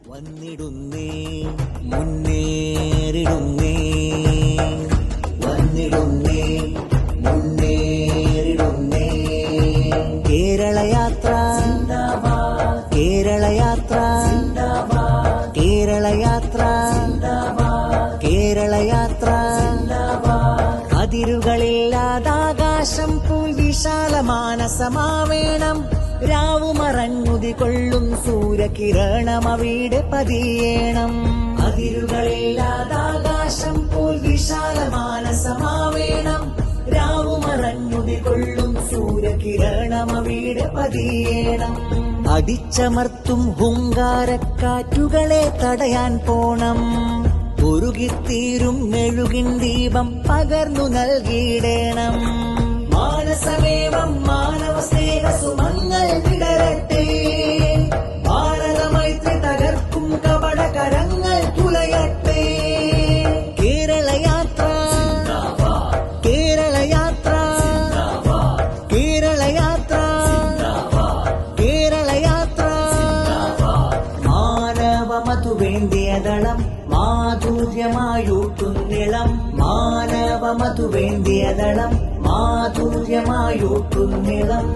വന്നിടുന്നേ മുന്നേറിടുന്നേ വന്നിടുന്നേ മുന്നേറിടുന്നേ കേരളയാത്ര കേരളയാത്ര കേരളയാത്ര കേരളയാത്ര അതിരുകളില്ലാതാകാശം Pul വിശാലമാനസമാവേണം രാവുമറഞ്ഞുതി കൊള്ളും സൂര്യകിരണമവിടെ പതിയേണം അതിരുകളില്ലാതാകാശം പോൽ വിശാലമാനസമാവേണം രാവുമറഞ്ഞുതി കൊള്ളും സൂര്യകിരണമവിടെ പതിയേണം അടിച്ചമർത്തും ഹുങ്കാരക്കാറ്റുകളെ തടയാൻ പോണം ഉരുകിത്തീരും മെഴുകിൻ ദീപം പകർന്നു നൽകിയിടേണം മാനസമേവം മാനവ സ്നേഹ സുമങ്ങൾ വിടരട്ടെ ഭാരതമൈത്രി തകർക്കും കപടകരങ്ങൾ തുലയട്ടെ കേരളയാത്ര കേരളയാത്ര കേരളയാത്ര കേരളയാത്ര മാനവ മധുവേന്തിയദളം മാധുര്യമായൂട്ടുന്നിളം മാനവ മധുവേന്തിയദളം മാധുര്യമായൂട്ടുന്നിളം